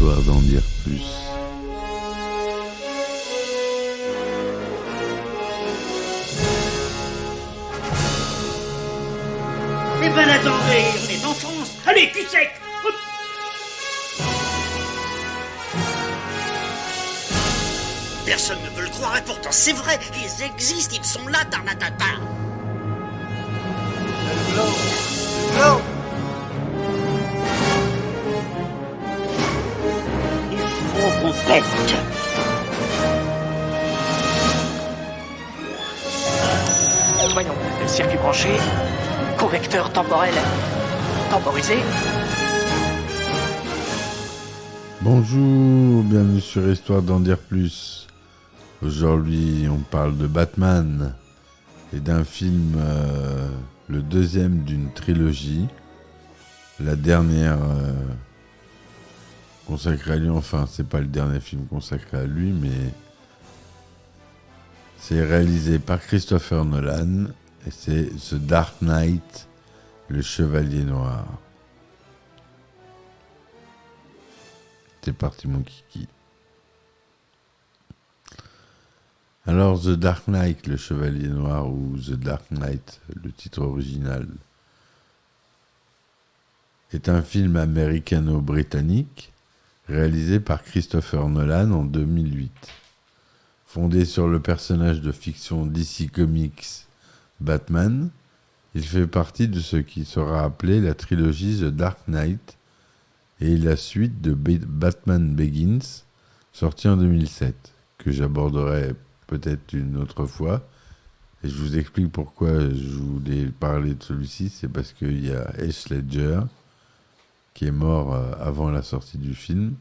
Histoire d'en dire plus. Eh ben attendez, on est en France. Allez, cul sec. Hop. Personne ne peut le croire et pourtant c'est vrai, ils existent, ils sont là, Tarnatata. Le glow. Il faut qu'on pète. Voyons, circuit branché, correcteur temporel temporisé. Bonjour, bienvenue sur Histoire d'en dire plus. Aujourd'hui, on parle de Batman et d'un film, le deuxième d'une trilogie. La dernière consacrée à lui, enfin, c'est pas le dernier film consacré à lui, mais c'est réalisé par Christopher Nolan et c'est The Dark Knight, le Chevalier Noir. C'est parti mon kiki. Alors The Dark Knight, le Chevalier Noir, ou The Dark Knight, le titre original, est un film américano-britannique réalisé par Christopher Nolan en 2008. Fondé sur le personnage de fiction DC Comics Batman, il fait partie de ce qui sera appelé la trilogie The Dark Knight et la suite de Batman Begins, sorti en 2007, que j'aborderai peut-être une autre fois. Et je vous explique pourquoi je voulais parler de celui-ci. C'est parce qu'il y a Heath Ledger, qui est mort avant la sortie du film,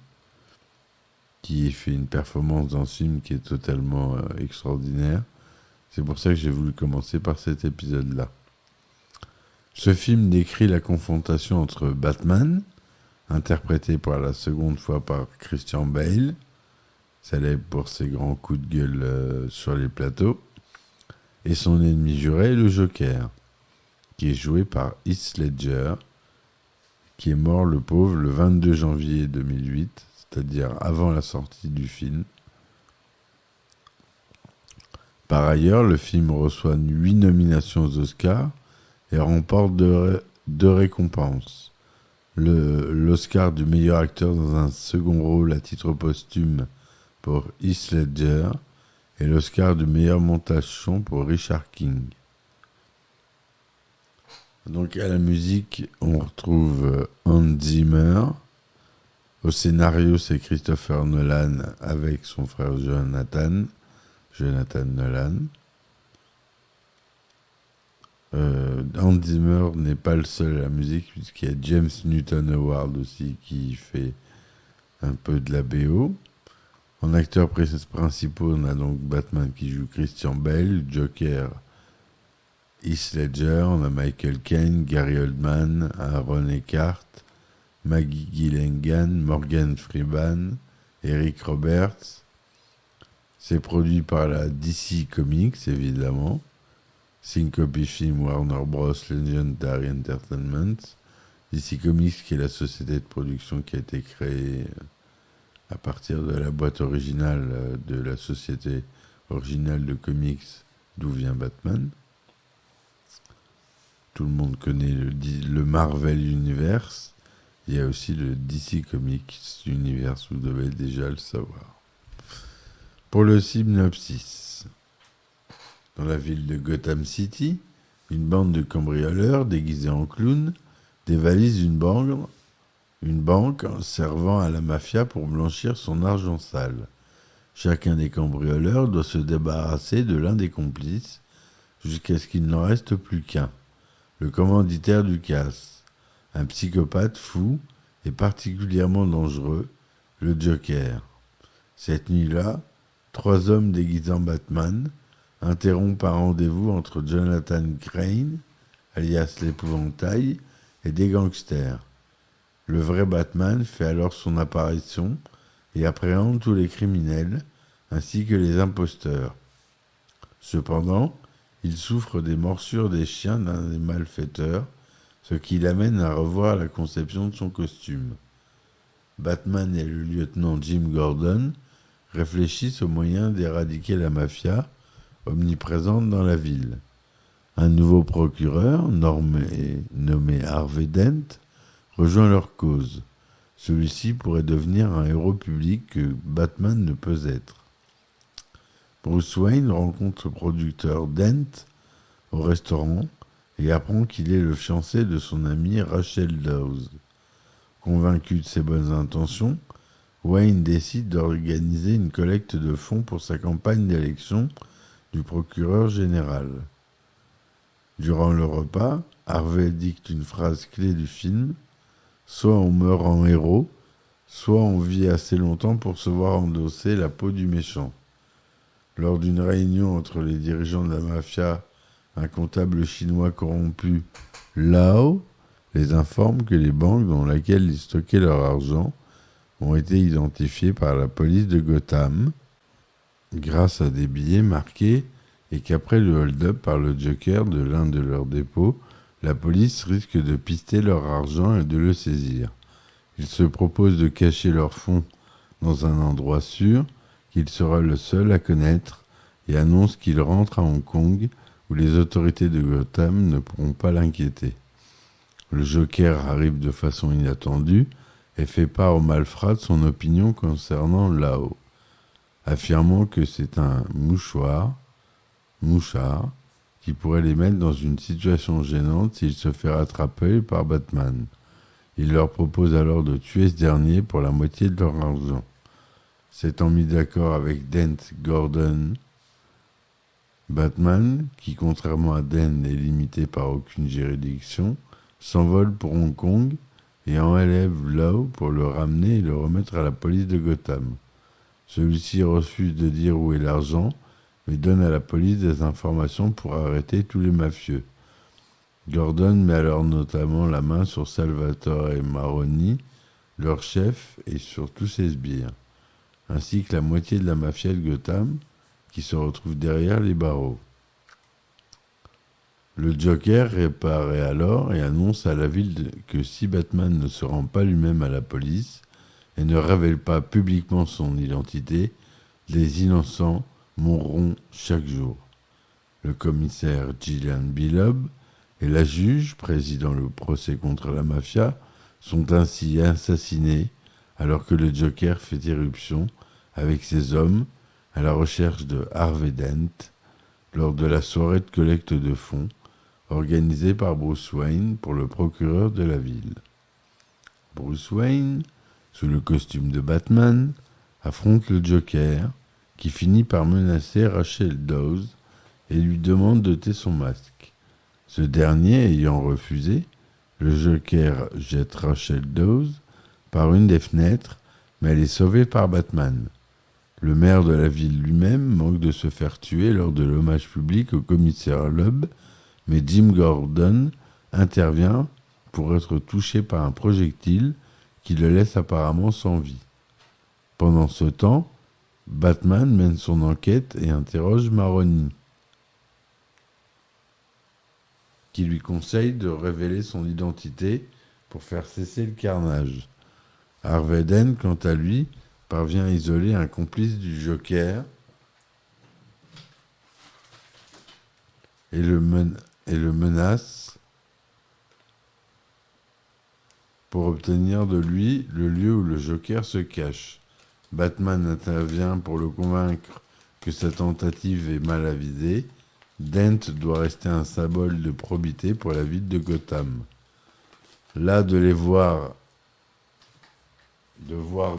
qui fait une performance dans ce film qui est totalement extraordinaire. C'est pour ça que j'ai voulu commencer par cet épisode-là. Ce film décrit la confrontation entre Batman, interprété pour la seconde fois par Christian Bale, célèbre pour ses grands coups de gueule sur les plateaux, et son ennemi juré, le Joker, qui est joué par Heath Ledger, qui est mort, le pauvre, le 22 janvier 2008, c'est-à-dire avant la sortie du film. Par ailleurs, le film reçoit 8 nominations aux Oscars et remporte deux récompenses. L'Oscar du meilleur acteur dans un second rôle à titre posthume pour Heath Ledger et l'Oscar du meilleur montage son pour Richard King. Donc à la musique, on retrouve Hans Zimmer. Au scénario, c'est Christopher Nolan avec son frère Jonathan Nolan. Hans Zimmer n'est pas le seul à la musique, puisqu'il y a James Newton Howard aussi qui fait un peu de la BO. En acteurs principaux, on a donc Batman qui joue Christian Bale, Joker Heath Ledger, on a Michael Caine, Gary Oldman, Aaron Eckhart, Maggie Gyllenhaal, Morgan Freeman, Eric Roberts. C'est produit par la DC Comics, évidemment. Syncopy Film, Warner Bros, Legendary Entertainment. DC Comics, qui est la société de production qui a été créée à partir de la boîte originale de la société originale de comics d'où vient Batman. Tout le monde connaît le Marvel Universe. Il y a aussi le DC Comics Universe, vous devez déjà le savoir. Pour le synopsis, dans la ville de Gotham City, une bande de cambrioleurs déguisés en clowns dévalise une banque servant à la mafia pour blanchir son argent sale. Chacun des cambrioleurs doit se débarrasser de l'un des complices jusqu'à ce qu'il n'en reste plus qu'un, le commanditaire du casse, un psychopathe fou et particulièrement dangereux, le Joker. Cette nuit-là, 3 hommes déguisés en Batman interrompent un rendez-vous entre Jonathan Crane, alias l'épouvantail, et des gangsters. Le vrai Batman fait alors son apparition et appréhende tous les criminels, ainsi que les imposteurs. Cependant, il souffre des morsures des chiens d'un des malfaiteurs, ce qui l'amène à revoir la conception de son costume. Batman et le lieutenant Jim Gordon réfléchissent aux moyens d'éradiquer la mafia omniprésente dans la ville. Un nouveau procureur, nommé Harvey Dent, rejoint leur cause. Celui-ci pourrait devenir un héros public que Batman ne peut être. Bruce Wayne rencontre le producteur Dent au restaurant et apprend qu'il est le fiancé de son amie Rachel Dawes. Convaincu de ses bonnes intentions, Wayne décide d'organiser une collecte de fonds pour sa campagne d'élection du procureur général. Durant le repas, Harvey dicte une phrase clé du film : soit on meurt en héros, soit on vit assez longtemps pour se voir endosser la peau du méchant. Lors d'une réunion entre les dirigeants de la mafia, un comptable chinois corrompu, Lao, les informe que les banques dans lesquelles ils stockaient leur argent ont été identifiées par la police de Gotham grâce à des billets marqués et qu'après le hold-up par le Joker de l'un de leurs dépôts, la police risque de pister leur argent et de le saisir. Ils se proposent de cacher leurs fonds dans un endroit sûr qu'il sera le seul à connaître et annoncent qu'ils rentrent à Hong Kong où les autorités de Gotham ne pourront pas l'inquiéter. Le Joker arrive de façon inattendue et fait part aux malfrats de son opinion concernant Lao, affirmant que c'est un mouchard, qui pourrait les mettre dans une situation gênante s'il se fait rattraper par Batman. Il leur propose alors de tuer ce dernier pour la moitié de leur argent. S'étant mis d'accord avec Dent Gordon, Batman, qui contrairement à Dent n'est limité par aucune juridiction, s'envole pour Hong Kong et enlève Lao pour le ramener et le remettre à la police de Gotham. Celui-ci refuse de dire où est l'argent, mais donne à la police des informations pour arrêter tous les mafieux. Gordon met alors notamment la main sur Salvatore Maroni, leur chef, et sur tous ses sbires, ainsi que la moitié de la mafia de Gotham, qui se retrouve derrière les barreaux. Le Joker réapparaît alors et annonce à la ville que si Batman ne se rend pas lui-même à la police et ne révèle pas publiquement son identité, les innocents mourront chaque jour. Le commissaire Gillian Bilob et la juge présidant le procès contre la mafia sont ainsi assassinés alors que le Joker fait irruption avec ses hommes à la recherche de Harvey Dent lors de la soirée de collecte de fonds organisée par Bruce Wayne pour le procureur de la ville. Bruce Wayne, sous le costume de Batman, affronte le Joker, qui finit par menacer Rachel Dawes et lui demande d'ôter son masque. Ce dernier ayant refusé, le Joker jette Rachel Dawes par une des fenêtres, mais elle est sauvée par Batman. Le maire de la ville lui-même manque de se faire tuer lors de l'hommage public au commissaire Loeb, mais Jim Gordon intervient pour être touché par un projectile qui le laisse apparemment sans vie. Pendant ce temps, Batman mène son enquête et interroge Maroni, qui lui conseille de révéler son identité pour faire cesser le carnage. Harvey Dent, quant à lui, parvient à isoler un complice du Joker et le menace pour obtenir de lui le lieu où le Joker se cache. Batman intervient pour le convaincre que sa tentative est mal avisée. Dent doit rester un symbole de probité pour la ville de Gotham. Là, de voir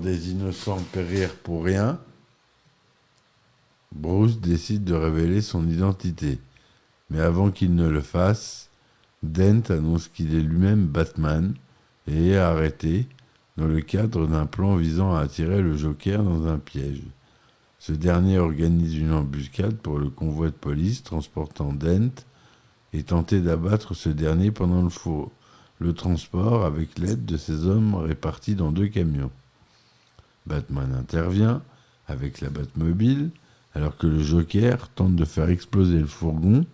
des innocents périr pour rien, Bruce décide de révéler son identité. Mais avant qu'il ne le fasse, Dent annonce qu'il est lui-même Batman et est arrêté dans le cadre d'un plan visant à attirer le Joker dans un piège. Ce dernier organise une embuscade pour le convoi de police transportant Dent et tenter d'abattre ce dernier pendant le transport avec l'aide de ses hommes répartis dans 2 camions. Batman intervient avec la Batmobile alors que le Joker tente de faire exploser le fourgon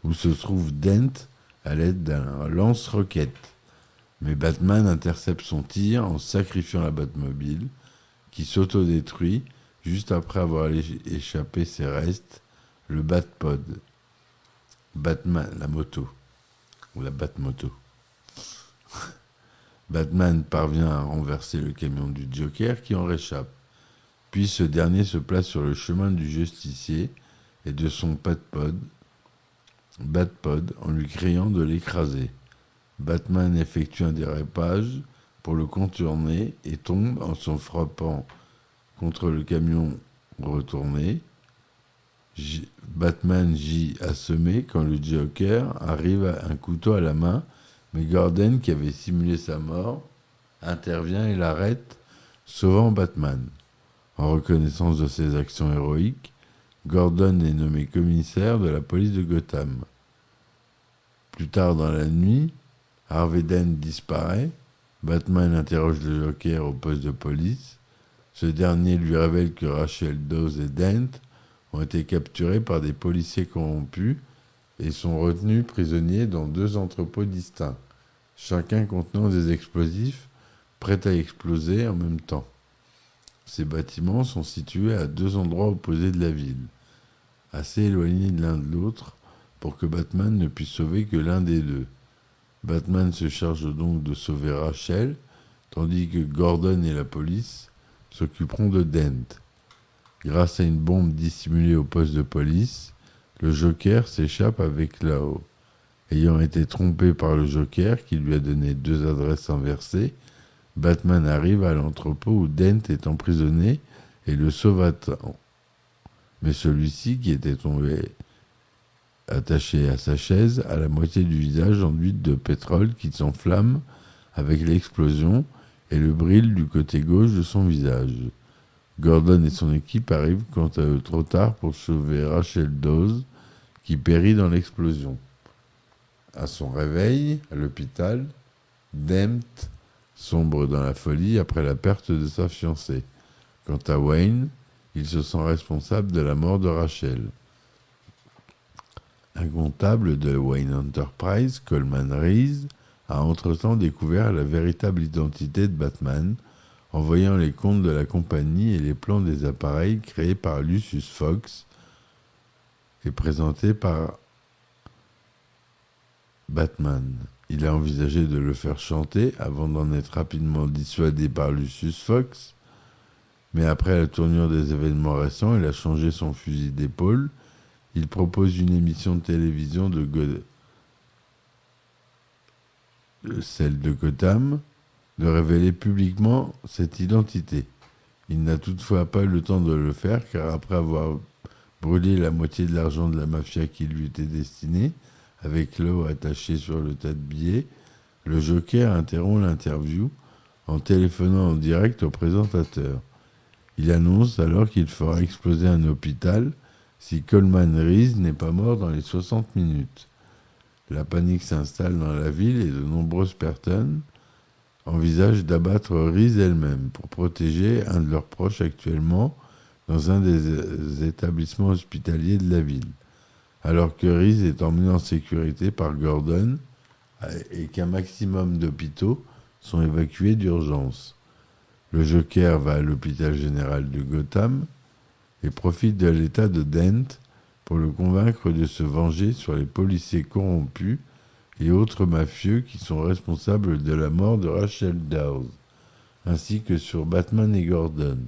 où se trouve Dent à l'aide d'un lance-roquette. Mais Batman intercepte son tir en sacrifiant la Batmobile, qui s'autodétruit juste après avoir échappé ses restes, le Batpod. Batman, la moto, ou la Batmoto. Batman parvient à renverser le camion du Joker qui en réchappe. Puis ce dernier se place sur le chemin du justicier et de son Batpod en lui criant de l'écraser. Batman effectue un dérapage pour le contourner et tombe en se frappant contre le camion retourné. Batman gît assommé quand le Joker arrive à un couteau à la main, mais Gordon, qui avait simulé sa mort, intervient et l'arrête, sauvant Batman. En reconnaissance de ses actions héroïques, Gordon est nommé commissaire de la police de Gotham. Plus tard dans la nuit, Harvey Dent disparaît. Batman interroge le Joker au poste de police. Ce dernier lui révèle que Rachel Dawes et Dent ont été capturés par des policiers corrompus et sont retenus prisonniers dans 2 entrepôts distincts, chacun contenant des explosifs prêts à exploser en même temps. Ces bâtiments sont situés à 2 endroits opposés de la ville, assez éloignés de l'un de l'autre pour que Batman ne puisse sauver que l'un des 2. Batman se charge donc de sauver Rachel, tandis que Gordon et la police s'occuperont de Dent. Grâce à une bombe dissimulée au poste de police, le Joker s'échappe avec Lao. Ayant été trompé par le Joker, qui lui a donné 2 adresses inversées, Batman arrive à l'entrepôt où Dent est emprisonné et le sauve à temps. Mais celui-ci, qui était tombé attaché à sa chaise, a la moitié du visage enduit de pétrole qui s'enflamme avec l'explosion et le brille du côté gauche de son visage. Gordon et son équipe arrivent quant à eux trop tard pour sauver Rachel Dawes, qui périt dans l'explosion. À son réveil, à l'hôpital, Dent sombre dans la folie après la perte de sa fiancée. Quant à Wayne, il se sent responsable de la mort de Rachel. Un comptable de Wayne Enterprise, Coleman Reese, a entre-temps découvert la véritable identité de Batman en voyant les comptes de la compagnie et les plans des appareils créés par Lucius Fox et présentés par Batman. Il a envisagé de le faire chanter avant d'en être rapidement dissuadé par Lucius Fox, mais après la tournure des événements récents, il a changé son fusil d'épaule. Il propose une émission de télévision celle de Gotham, de révéler publiquement cette identité. Il n'a toutefois pas eu le temps de le faire, car après avoir brûlé la moitié de l'argent de la mafia qui lui était destiné, avec l'eau attachée sur le tas de billets, le Joker interrompt l'interview en téléphonant en direct au présentateur. Il annonce alors qu'il fera exploser un hôpital si Coleman Reese n'est pas mort dans les 60 minutes. La panique s'installe dans la ville et de nombreuses personnes envisagent d'abattre Reese elle-même pour protéger un de leurs proches actuellement dans un des établissements hospitaliers de la ville, alors que Reese est emmené en sécurité par Gordon et qu'un maximum d'hôpitaux sont évacués d'urgence. Le Joker va à l'hôpital général de Gotham et profite de l'état de Dent pour le convaincre de se venger sur les policiers corrompus et autres mafieux qui sont responsables de la mort de Rachel Dawes, ainsi que sur Batman et Gordon.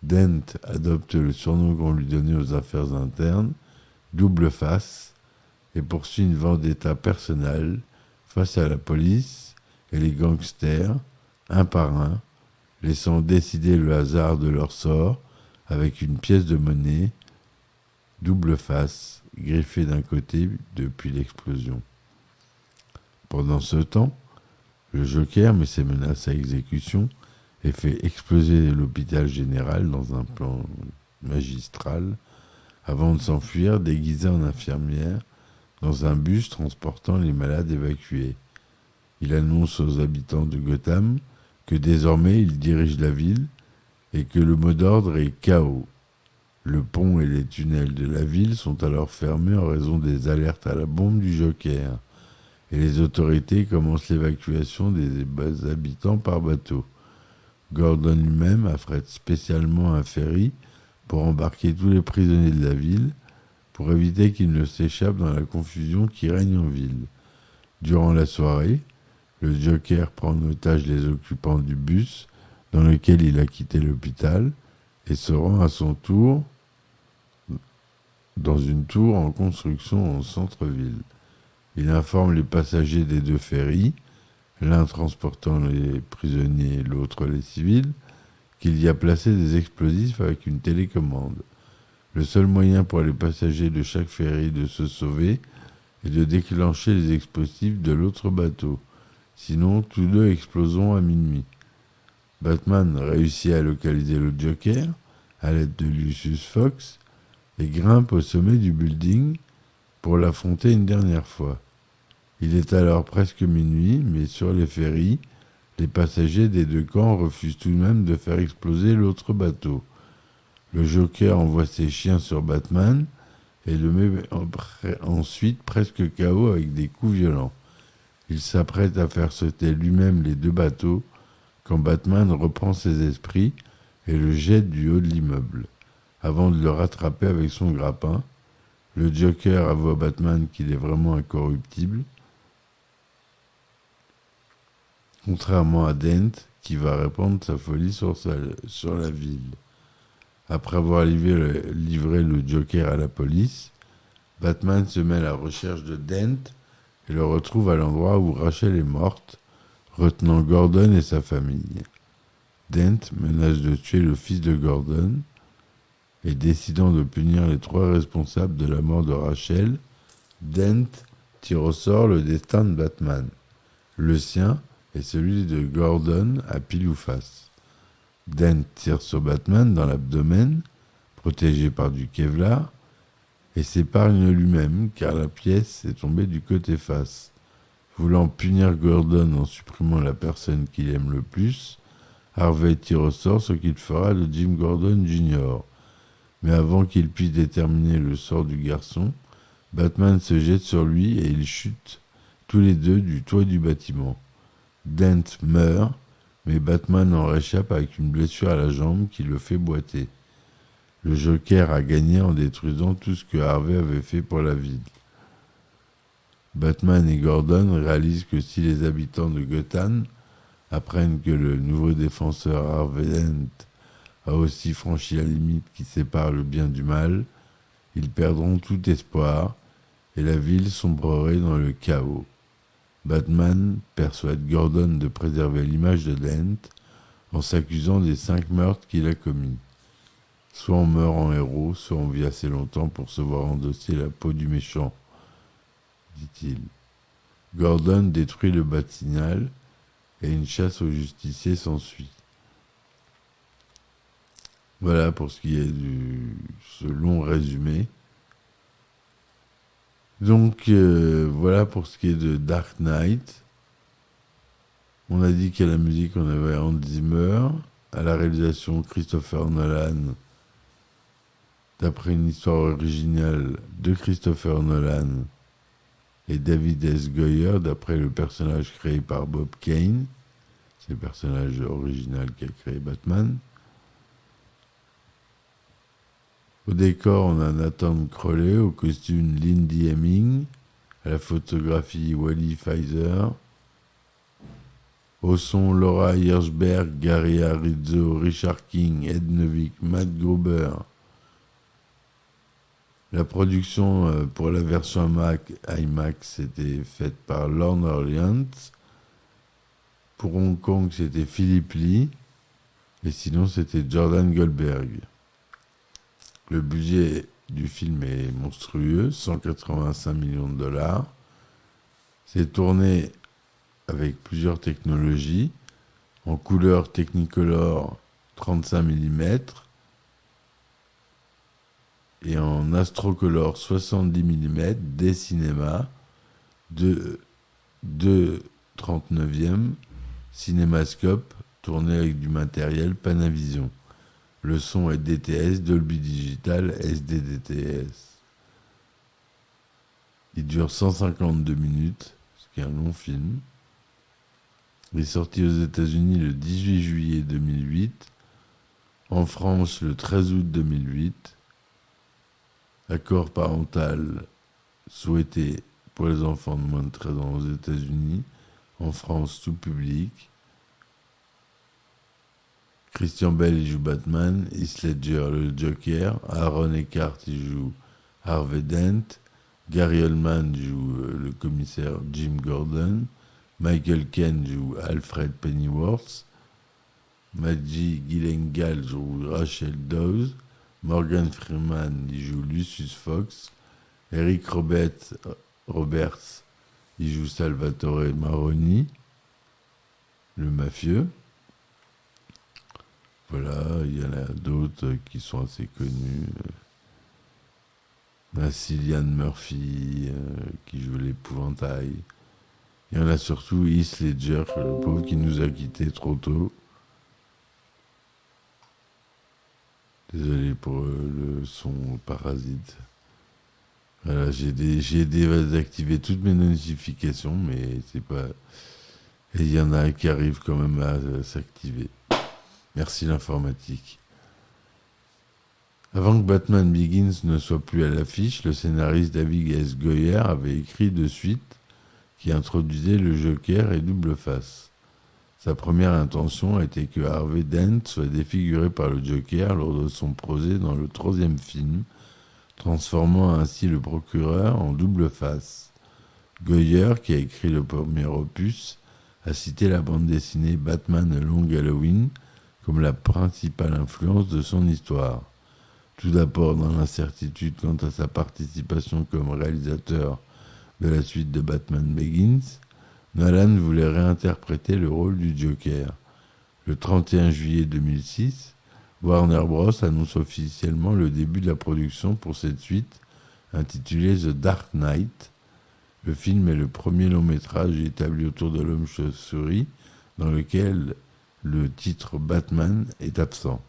Dent adopte le surnom qu'on lui donnait aux affaires internes, Double Face, et poursuit une vendetta personnelle face à la police et les gangsters, un par un, laissant décider le hasard de leur sort avec une pièce de monnaie, Double Face, griffée d'un côté depuis l'explosion. Pendant ce temps, le Joker met ses menaces à exécution et fait exploser l'hôpital général dans un plan magistral avant de s'enfuir déguisé en infirmière dans un bus transportant les malades évacués. Il annonce aux habitants de Gotham que désormais il dirige la ville et que le mot d'ordre est chaos. Le pont et les tunnels de la ville sont alors fermés en raison des alertes à la bombe du Joker. et les autorités commencent l'évacuation des habitants par bateau. Gordon lui-même affrète spécialement un ferry pour embarquer tous les prisonniers de la ville, pour éviter qu'ils ne s'échappent dans la confusion qui règne en ville. Durant la soirée, le Joker prend en otage les occupants du bus dans lequel il a quitté l'hôpital et se rend à son tour dans une tour en construction en centre-ville. Il informe les passagers des deux ferries, l'un transportant les prisonniers et l'autre les civils, qu'il y a placé des explosifs avec une télécommande. Le seul moyen pour les passagers de chaque ferry de se sauver est de déclencher les explosifs de l'autre bateau. Sinon, tous deux exploseront à minuit. Batman réussit à localiser le Joker à l'aide de Lucius Fox et grimpe au sommet du building pour l'affronter une dernière fois. Il est alors presque minuit, mais sur les ferries, les passagers des deux camps refusent tout de même de faire exploser l'autre bateau. Le Joker envoie ses chiens sur Batman et le met ensuite presque KO avec des coups violents. Il s'apprête à faire sauter lui-même les deux bateaux quand Batman reprend ses esprits et le jette du haut de l'immeuble. Avant de le rattraper avec son grappin, le Joker avoue à Batman qu'il est vraiment incorruptible, contrairement à Dent qui va répandre sa folie sur la ville. Après avoir livré le Joker à la police, Batman se met à la recherche de Dent et le retrouve à l'endroit où Rachel est morte, retenant Gordon et sa famille. Dent menace de tuer le fils de Gordon et décidant de punir les trois responsables de la mort de Rachel, Dent tire au sort le destin de Batman. Le sien est celui de Gordon à pile ou face. Dent tire sur Batman dans l'abdomen, protégé par du Kevlar, et s'épargne lui-même car la pièce est tombée du côté face. Voulant punir Gordon en supprimant la personne qu'il aime le plus, Harvey tire au sort ce qu'il fera de Jim Gordon Jr. Mais avant qu'il puisse déterminer le sort du garçon, Batman se jette sur lui et ils chutent tous les deux du toit du bâtiment. Dent meurt, mais Batman en réchappe avec une blessure à la jambe qui le fait boiter. Le Joker a gagné en détruisant tout ce que Harvey avait fait pour la ville. Batman et Gordon réalisent que si les habitants de Gotham apprennent que le nouveau défenseur Harvey Dent a aussi franchi la limite qui sépare le bien du mal, ils perdront tout espoir et la ville sombrerait dans le chaos. Batman persuade Gordon de préserver l'image de Dent en s'accusant des 5 meurtres qu'il a commis. Soit on meurt en héros, soit on vit assez longtemps pour se voir endosser la peau du méchant, dit-il. Gordon détruit le Bat-Signal et une chasse aux justiciers s'ensuit. Voilà pour ce qui est de ce long résumé. Donc voilà pour ce qui est de Dark Knight. On a dit qu'à la musique on avait Hans Zimmer, à la réalisation Christopher Nolan, d'après une histoire originale de Christopher Nolan, et David S. Goyer d'après le personnage créé par Bob Kane. C'est le personnage original qui a créé Batman. Au décor, on a Nathan Crowley, au costume Lindy Hemming, à la photographie Wally Pfizer, au son Laura Hirschberg, Gary Arizzo, Richard King, Ed Novick, Matt Gruber. La production pour la version IMAX était faite par Lorne Orleans. Pour Hong Kong, c'était Philip Lee. Et sinon, c'était Jordan Goldberg. Le budget du film est monstrueux, 185 millions de dollars. C'est tourné avec plusieurs technologies, en couleur Technicolor 35 mm et en Astrocolor 70 mm des cinémas de 2/39e cinémascope tourné avec du matériel Panavision. Le son est DTS, Dolby Digital, SD-DTS. Il dure 152 minutes, ce qui est un long film. Il est sorti aux États-Unis le 18 juillet 2008, en France le 13 août 2008. Accord parental souhaité pour les enfants de moins de 13 ans aux États-Unis, en France tout public. Christian Bale il joue Batman, Heath Ledger le Joker, Aaron Eckhart il joue Harvey Dent, Gary Oldman joue le commissaire Jim Gordon, Michael Caine joue Alfred Pennyworth, Maggie Gyllenhaal joue Rachel Dawes, Morgan Freeman il joue Lucius Fox, Eric Roberts il joue Salvatore Maroni, le mafieux. Voilà, il y en a d'autres qui sont assez connus. Cillian Murphy qui joue l'épouvantail. Il y en a surtout Heath Ledger, le pauvre qui nous a quittés trop tôt. Désolé pour le son parasite. Voilà, j'ai désactivé toutes mes notifications, mais c'est pas... Et il y en a un qui arrive quand même à s'activer. Merci l'informatique. Avant que Batman Begins ne soit plus à l'affiche, le scénariste David S. Goyer avait écrit deux suites qui introduisaient le Joker et Double Face. Sa première intention était que Harvey Dent soit défiguré par le Joker lors de son procès dans le troisième film, transformant ainsi le procureur en Double Face. Goyer, qui a écrit le premier opus, a cité la bande dessinée Batman A Long Halloween comme la principale influence de son histoire. Tout d'abord dans l'incertitude quant à sa participation comme réalisateur de la suite de Batman Begins, Nolan voulait réinterpréter le rôle du Joker. Le 31 juillet 2006, Warner Bros. Annonce officiellement le début de la production pour cette suite, intitulée The Dark Knight. Le film est le premier long-métrage établi autour de l'homme chauve-souris, dans lequel le titre Batman est absent.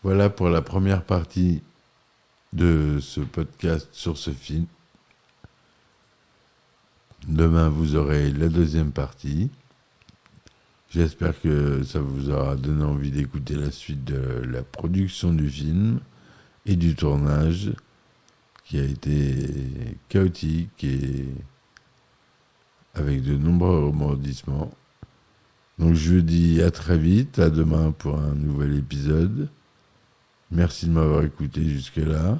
Voilà pour la première partie de ce podcast sur ce film. Demain, vous aurez la deuxième partie. J'espère que ça vous aura donné envie d'écouter la suite de la production du film et du tournage qui a été chaotique et avec de nombreux rebondissements. Donc je vous dis à très vite, à demain pour un nouvel épisode. Merci de m'avoir écouté jusque-là.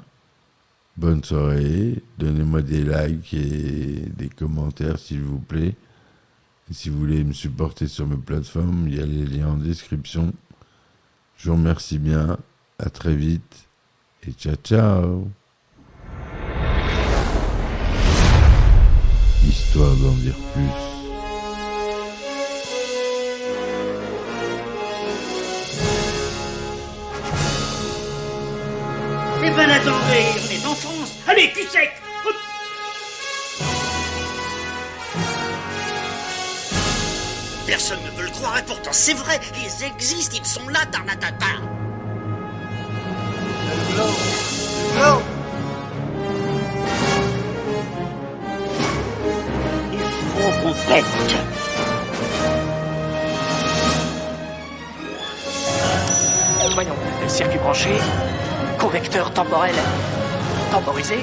Bonne soirée. Donnez-moi des likes et des commentaires s'il vous plaît. Et si vous voulez me supporter sur mes plateformes, il y a les liens en description. Je vous remercie bien. À très vite. Et ciao ciao. Histoire d'en dire plus. Eh ben attendez, on est en France. Allez, cul sec. Hop. Personne ne peut le croire et pourtant c'est vrai. Ils existent, ils sont là, Tarnatata. Le glow. Il faut qu'on pète. Voyons, circuit branché, correcteur temporel temporisé.